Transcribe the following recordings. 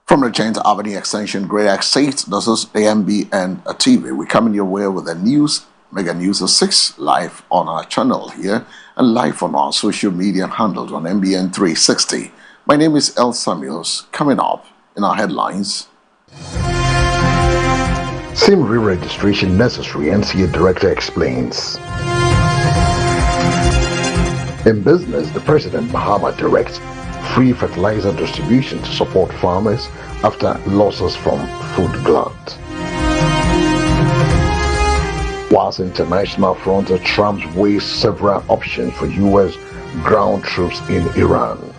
From the Giant Avenue Extension, Great X8, this is AMBN TV. We're coming your way with the news, Mega News of 6, live on our channel here and live on our social media handles on MBN 360. My name is El Samuels. Coming up in our headlines. SIM re-registration necessary, NCA Director explains. In business, the President Mahama directs free fertilizer distribution to support farmers after losses from food glut. Whilst international front, Trump weighs several options for U.S. ground troops in Iran.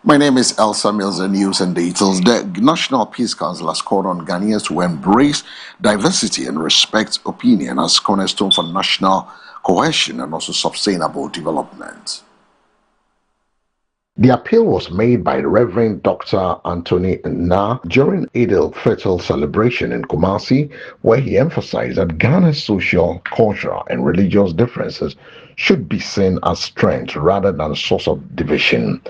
My name is El Samuels, the news and details. The National Peace Council has called on Ghanaians to embrace diversity and respect opinion as cornerstone for national cohesion and also sustainable development. The appeal was made by the Reverend Dr. Anthony Na during Eid al-Fitr celebration in Counicil, where he emphasized that Ghana's social, cultural, and religious differences should be seen as strength rather than a source of division.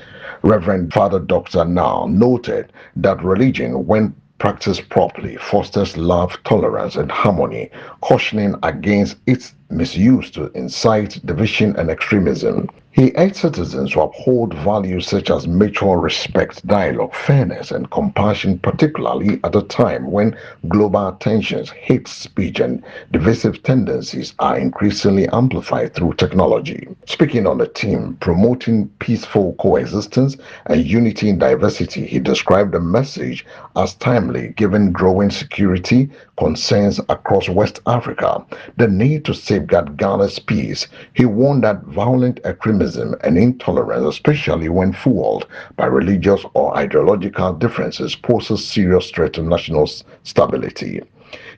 Reverend Father Dr. Na noted that religion, when practiced properly, fosters love, tolerance, and harmony, cautioning against its misuse to incite division and extremism. He urged citizens to uphold values such as mutual respect, dialogue, fairness, and compassion, particularly at a time when global tensions, hate speech, and divisive tendencies are increasingly amplified through technology. Speaking on the theme, promoting peaceful coexistence and unity in diversity, he described the message as timely given growing security concerns across West Africa, the need to safeguard Ghana's peace. He warned that violent extremism and intolerance, especially when fueled by religious or ideological differences, poses serious threat to national stability.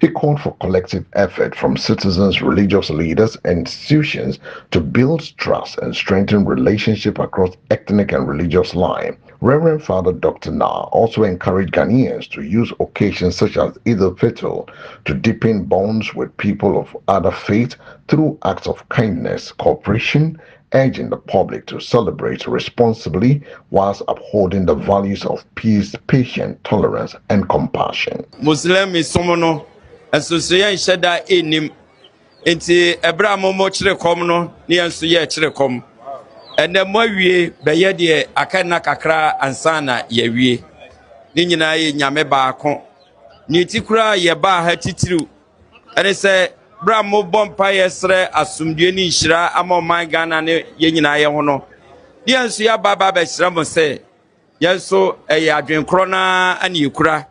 He called for collective effort from citizens, religious leaders, and institutions to build trust and strengthen relationships across ethnic and religious lines. Reverend Father Dr. Na also encouraged Ghanaians to use occasions such as Eid al-Fitr to deepen bonds with people of other faiths through acts of kindness, cooperation, urging the public to celebrate responsibly whilst upholding the values of peace, patience, tolerance, and compassion. Muslim is someone association that in him into Abraham Mochre Comno, near Suya Chrecom. And the more we Bayadi Akana Kakra and Sana Yewi Nina Yameba Con Nitikra Yaba Hatitru. And they say Bramo Bompire Sre Asumdiani Shra Amo my Ghana Yenina Yahono. Dear Suya Baba Besramo say, yes, so a Yadrin Crona and Ukra.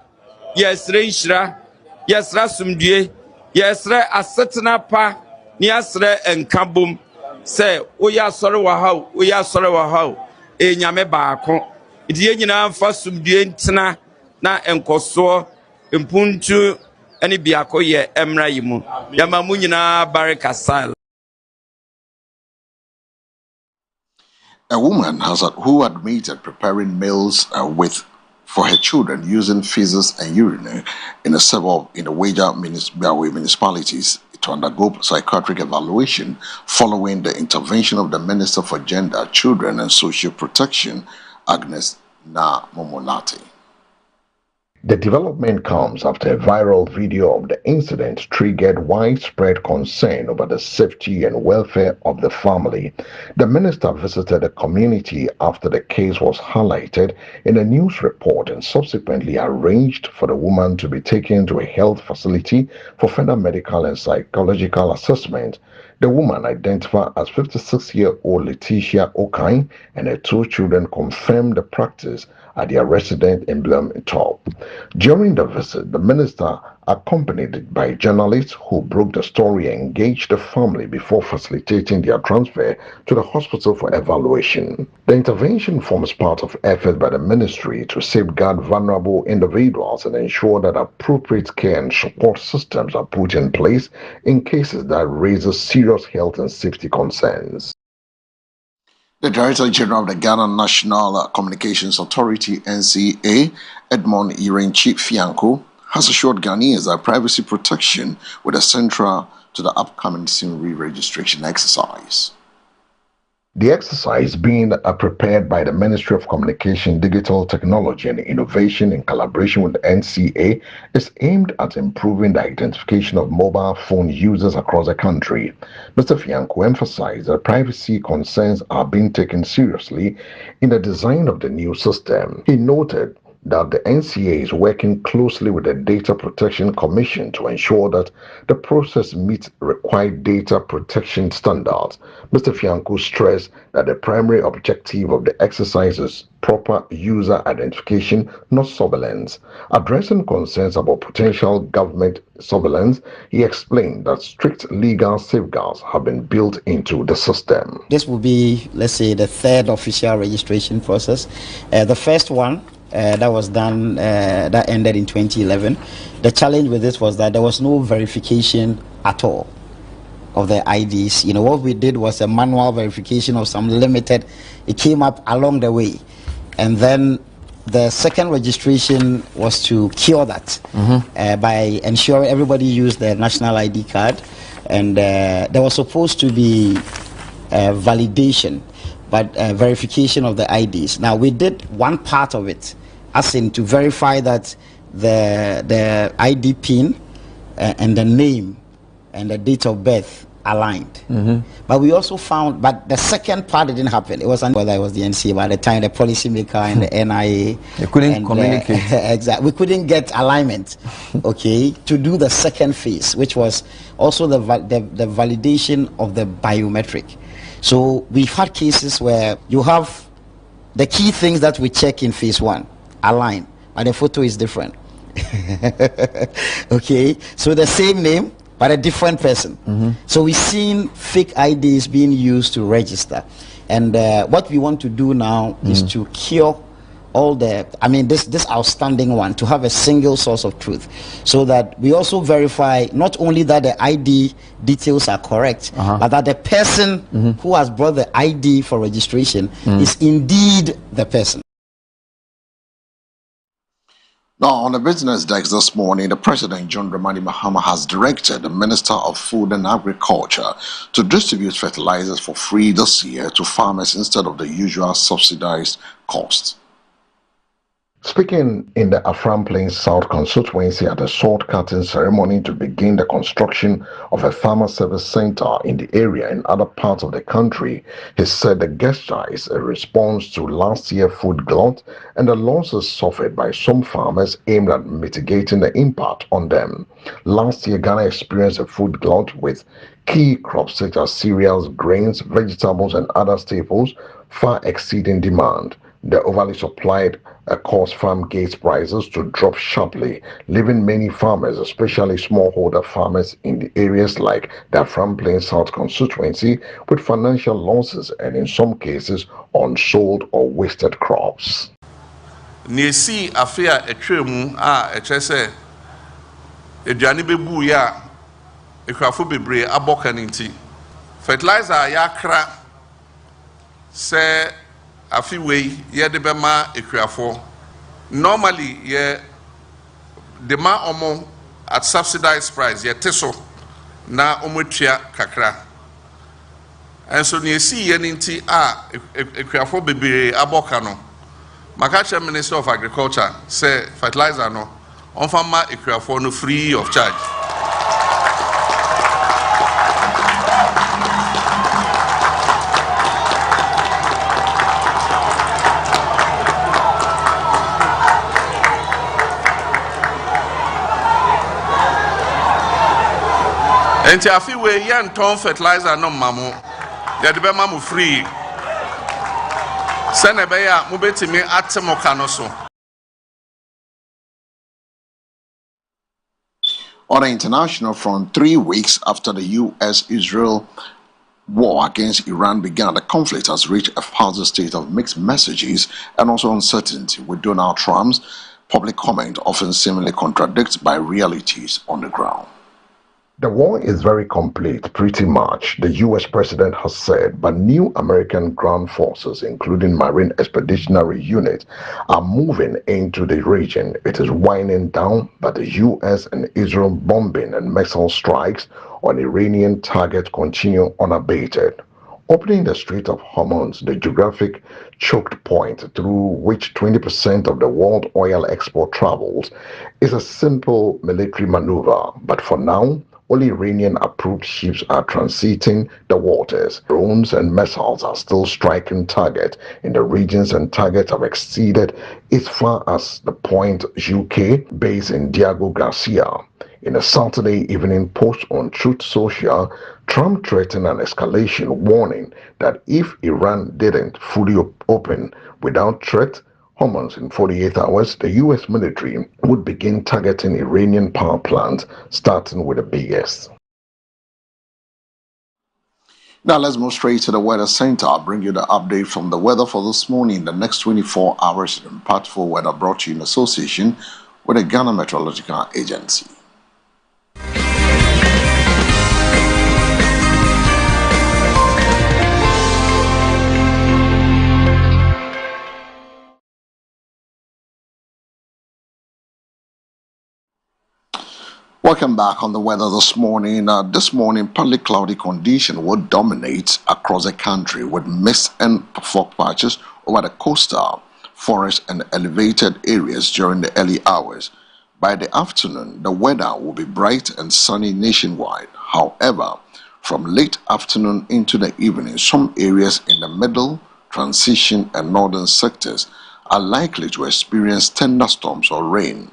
Yes, Rishra, yes, Rasumdie, yes, Asatana Pa, Niasre and Kabum. Say, we are sorry, how, a Yame Bako. It's Yenina for some dientina, na and Koso, and Puntu, any Biako ye, Emraimu, Yamamunina Baraka style. A woman who admitted preparing meals for her children using feces and urine in a suburb in the Waja municipalities to undergo psychiatric evaluation following the intervention of the Minister for Gender, Children and Social Protection, Agnes Na Momolati. The development comes after a viral video of the incident triggered widespread concern over the safety and welfare of the family. The minister visited the community after the case was highlighted in a news report and subsequently arranged for the woman to be taken to a health facility for further medical and psychological assessment. The woman, identified as 56-year-old Letitia Okain, and her two children confirmed the practice at their residence in Bloemfontein. During the visit, the minister, accompanied by journalists who broke the story, engaged the family before facilitating their transfer to the hospital for evaluation. The intervention forms part of efforts by the ministry to safeguard vulnerable individuals and ensure that appropriate care and support systems are put in place in cases that raise serious health and safety concerns. The Director General of the Ghana National Communications Authority, NCA, Edmond Irenchi Fianco, has assured Ghanaians that privacy protection with the Central to the upcoming SIM re-registration exercise. The exercise, being prepared by the Ministry of Communication, Digital Technology and Innovation in collaboration with the NCA, is aimed at improving the identification of mobile phone users across the country. Mr. Fianco emphasized that privacy concerns are being taken seriously in the design of the new system. He noted that the NCA is working closely with the Data Protection Commission to ensure that the process meets required data protection standards. Mr. Fianco stressed that the primary objective of the exercise is proper user identification, not surveillance. Addressing concerns about potential government surveillance, he explained that strict legal safeguards have been built into the system. This will be, let's say, the third official registration process. The first one that was done, that ended in 2011. The challenge with this was that there was no verification at all of the IDs. You know, what we did was a manual verification of some limited. It came up along the way. And then the second registration was to cure that by ensuring everybody used their national ID card. And there was supposed to be validation, but verification of the IDs. Now, we did one part of it, as in to verify that the ID pin and the name and the date of birth aligned. But we also found, but the second part didn't happen. It wasn't whether it was the NCA, by the time the policymaker and the NIA. They couldn't communicate. Exactly. We couldn't get alignment, okay, to do the second phase, which was also the validation of the biometric. So we've had cases where you have the key things that we check in phase one align, but the photo is different. Okay, so the same name but a different person. So we've seen fake IDs being used to register, and what we want to do now is to cure all the, I mean, this outstanding one, to have a single source of truth, so that we also verify not only that the ID details are correct, but that the person who has brought the ID for registration is indeed the person. Now, on the business desk this morning, the President, John Dramani Mahama, has directed the Minister of Food and Agriculture to distribute fertilizers for free this year to farmers instead of the usual subsidized cost. Speaking in the Afram Plains South constituency at a salt cutting ceremony to begin the construction of a farmer service center in the area and other parts of the country, he said the gesture is a response to last year's food glut and the losses suffered by some farmers aimed at mitigating the impact on them. Last year, Ghana experienced a food glut with key crops such as cereals, grains, vegetables, and other staples far exceeding demand. The overly supplied caused farm gate prices to drop sharply, leaving many farmers, especially smallholder farmers in the areas like the Afram Plains South constituency, with financial losses and in some cases unsold or wasted crops. Nesi afia etwemu a ekyese eduane bebu ya ekwafo bebre aboka nti fertilizer yakra se afi wei ye de bema ekwafo normally ye dema omo at subsidized price ye teso na omotua kakra enso nesi ye nti a ekwafo bebre aboka no Makacha Minister of Agriculture say fertilizer no on farmer equipment no free of charge. Enti afi we yan ton fertilizer no mamo ya de be mamo free. On the international front, 3 weeks after the U.S.-Israel war against Iran began, the conflict has reached a further state of mixed messages and also uncertainty, with Donald Trump's public comment often seemingly contradicted by realities on the ground. The war is very complete, pretty much, the US president has said, but new American ground forces, including Marine Expeditionary Unit, are moving into the region. It is winding down, but the US and Israel bombing and missile strikes on Iranian targets continue unabated. Opening the Strait of Hormuz, the geographic choke point through which 20% of the world oil export travels, is a simple military maneuver, but for now, only Iranian-approved ships are transiting the waters. Drones and missiles are still striking targets in the regions, and targets have exceeded as far as the Point UK base in Diego Garcia. In a Saturday evening post on Truth Social, Trump threatened an escalation, warning that if Iran didn't fully open without threat, Hormuz in 48 hours, the U.S. military would begin targeting Iranian power plants, starting with the biggest. Now let's move straight to the weather center. I'll bring you the update from the weather for this morning. The next 24 hours, impactful weather brought to you in association with the Ghana Meteorological Agency. Welcome back on the weather this morning. This morning, partly cloudy condition will dominate across the country with mist and fog patches over the coastal, forest and elevated areas during the early hours. By the afternoon, the weather will be bright and sunny nationwide. However, from late afternoon into the evening, some areas in the middle, transition and northern sectors are likely to experience thunderstorms or rain.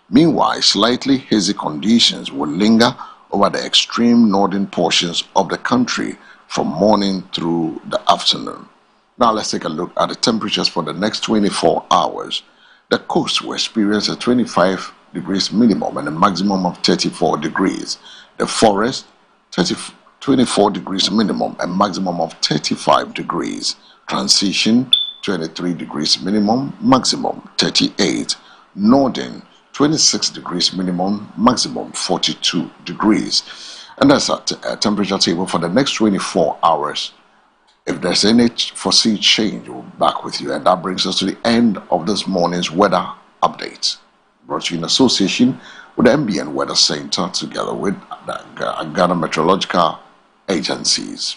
Meanwhile, slightly hazy conditions will linger over the extreme northern portions of the country from morning through the afternoon. Now let's take a look at the temperatures for the next 24 hours. The coast will experience a 25 degrees minimum and a maximum of 34 degrees. The forest, 24 degrees minimum and maximum of 35 degrees. Transition, 23 degrees minimum, maximum 38. Northern, 26 degrees minimum, maximum 42 degrees. And that's a temperature table for the next 24 hours. If there's any foreseen change, we'll be back with you. And that brings us to the end of this morning's weather update, brought to you in association with the MBN Weather Center together with the Ghana Meteorological Agencies.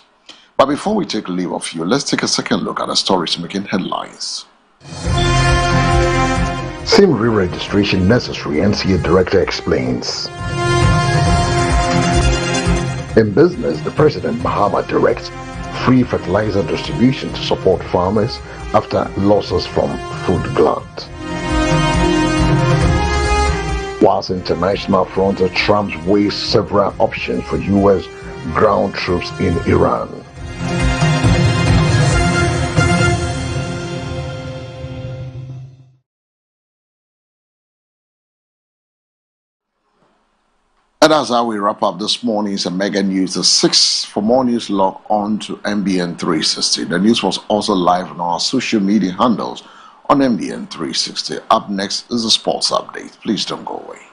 But before we take leave of you, let's take a second look at the stories making headlines. SIM re-registration necessary, NCA Director explains. In business, the President Mahama directs free fertilizer distribution to support farmers after losses from food glut. Whilst international front, Trump weighs several options for U.S. ground troops in Iran. And that's how we wrap up this morning's Mega News. The 6 for more news, log on to MBN 360. The news was also live on our social media handles on MBN 360. Up next is the sports update. Please don't go away.